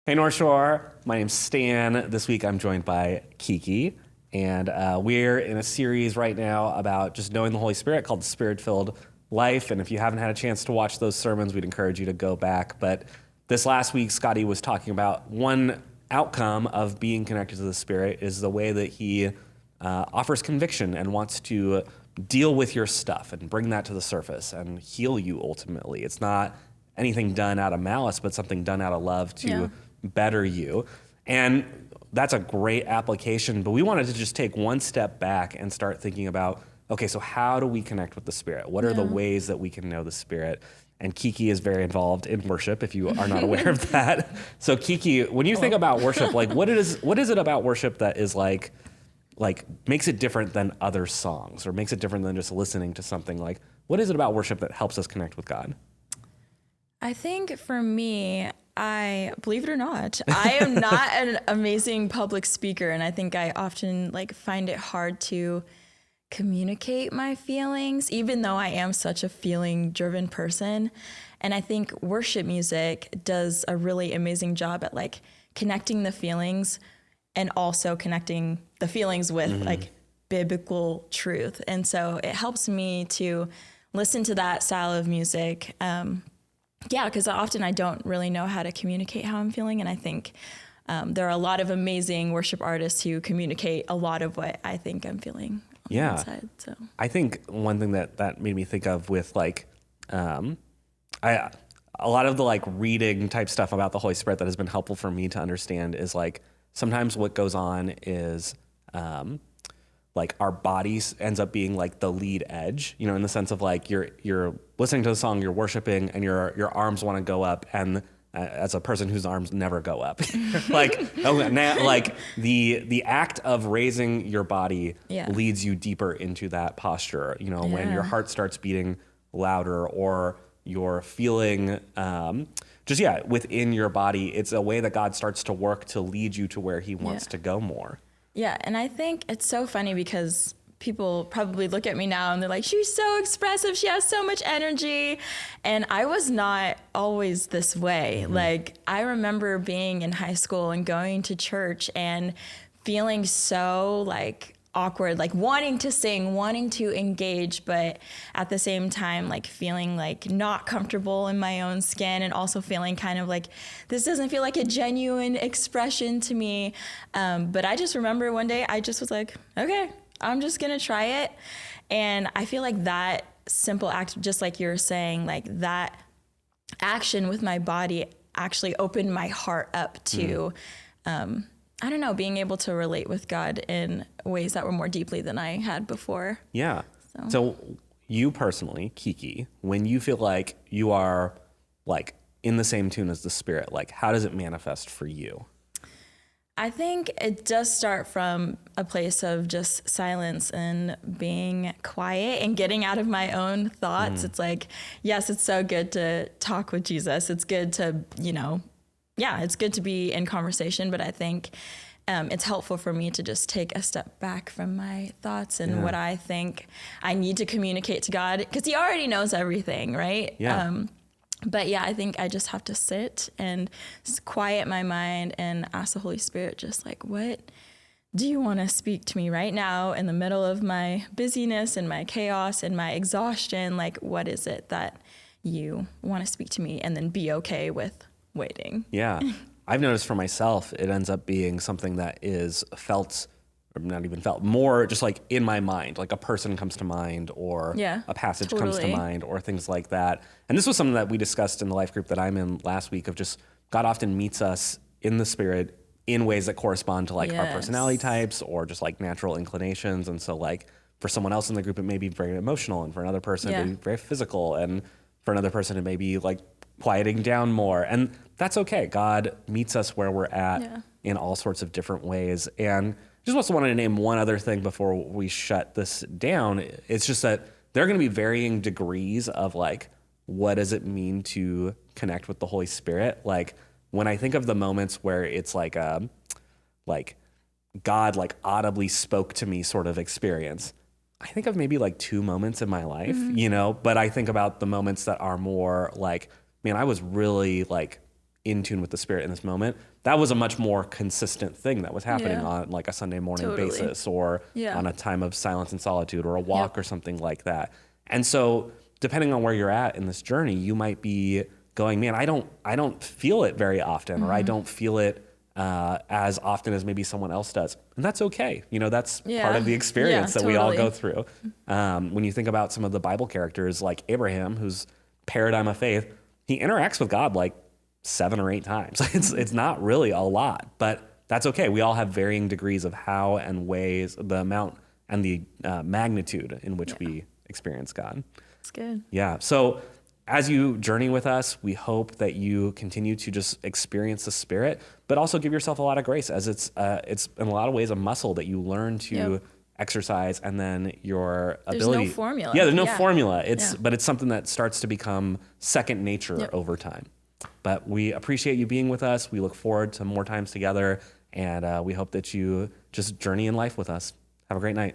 Hey, North Shore. My name's Stan. This week I'm joined by Kiki, and we're in a series right now about just knowing the Holy Spirit called the Spirit-Filled Life. And if you haven't had a chance to watch those sermons, we'd encourage you to go back. But this last week, Scotty was talking about one outcome of being connected to the Spirit is the way that he offers conviction and wants to deal with your stuff and bring that to the surface and heal you ultimately. It's not anything done out of malice, but something done out of love to better you. And that's a great application, but we wanted to just take one step back and start thinking about, okay, so how do we connect with the Spirit? What are the ways that we can know the Spirit? And Kiki is very involved in worship, if you are not aware of that. So Kiki, when you think about worship, like what is it about worship that is like makes it different than other songs or makes it different than just listening to something? Like, what is it about worship that helps us connect with God? I think for me, believe it or not, I am not an amazing public speaker. And I think I often find it hard to communicate my feelings, even though I am such a feeling driven person. And I think worship music does a really amazing job at connecting the feelings and also connecting the feelings with biblical truth. And so it helps me to listen to that style of music. Because often I don't really know how to communicate how I'm feeling. And I think there are a lot of amazing worship artists who communicate a lot of what I think I'm feeling on the inside. So I think one thing that made me think of with a lot of the reading type stuff about the Holy Spirit that has been helpful for me to understand is sometimes what goes on is our bodies ends up being the lead edge, in the sense of you're listening to the song, you're worshiping, and your arms want to go up, and as a person whose arms never go up, the act of raising your body leads you deeper into that posture. When your heart starts beating louder or you're feeling within your body, it's a way that God starts to work to lead you to where He wants to go more. Yeah, and I think it's so funny because people probably look at me now and they're like, she's so expressive, she has so much energy. And I was not always this way. Mm-hmm. I remember being in high school and going to church and feeling so awkward, wanting to sing, wanting to engage, but at the same time, feeling not comfortable in my own skin, and also feeling kind of this doesn't feel like a genuine expression to me. But I just remember one day I just was like, okay, I'm just gonna try it. And I feel like that simple act, just like you were saying, that action with my body actually opened my heart up to, I don't know, being able to relate with God in ways that were more deeply than I had before. Yeah. So you personally, Kiki, when you feel like you are in the same tune as the Spirit, how does it manifest for you? I think it does start from a place of just silence and being quiet and getting out of my own thoughts. It's yes, it's so good to talk with Jesus. It's good to, it's good to be in conversation, but I think it's helpful for me to just take a step back from my thoughts and what I think I need to communicate to God, because He already knows everything, right? Yeah. But I think I just have to sit and quiet my mind and ask the Holy Spirit, just what do you want to speak to me right now in the middle of my busyness and my chaos and my exhaustion? What is it that you want to speak to me? And then be okay with waiting. Yeah. I've noticed for myself, it ends up being something that is felt, or not even felt, more just in my mind, a person comes to mind or a passage comes to mind or things like that. And this was something that we discussed in the life group that I'm in last week, of just God often meets us in the Spirit in ways that correspond to our personality types or just natural inclinations. And so for someone else in the group, it may be very emotional, and for another person, it may be very physical, and for another person, it may be quieting down more. And that's okay. God meets us where we're at in all sorts of different ways. And just also wanted to name one other thing before we shut this down. It's just that there are going to be varying degrees of what does it mean to connect with the Holy Spirit? When I think of the moments where it's God audibly spoke to me sort of experience, I think of maybe 2 moments in my life, but I think about the moments that are more man, I was really in tune with the Spirit in this moment, that was a much more consistent thing that was happening Yeah. on like a Sunday morning Totally. basis, or Yeah. on a time of silence and solitude, or a walk Yep. or something like that. And so depending on where you're at in this journey, you might be going, man, I don't feel it very often, or I don't feel it as often as maybe someone else does. And that's okay. You know, that's part of the experience that we all go through. When you think about some of the Bible characters like Abraham, whose paradigm of faith, he interacts with God like 7 or 8 times. It's not really a lot, but that's okay. We all have varying degrees of how and ways, the amount and the magnitude in which we experience God. It's good. Yeah. So as you journey with us, we hope that you continue to just experience the Spirit, but also give yourself a lot of grace, as it's in a lot of ways a muscle that you learn to exercise, and then your ability. There's no formula. Yeah, there's no formula. Yeah. But it's something that starts to become second nature over time. But we appreciate you being with us. We look forward to more times together, and we hope that you just journey in life with us. Have a great night.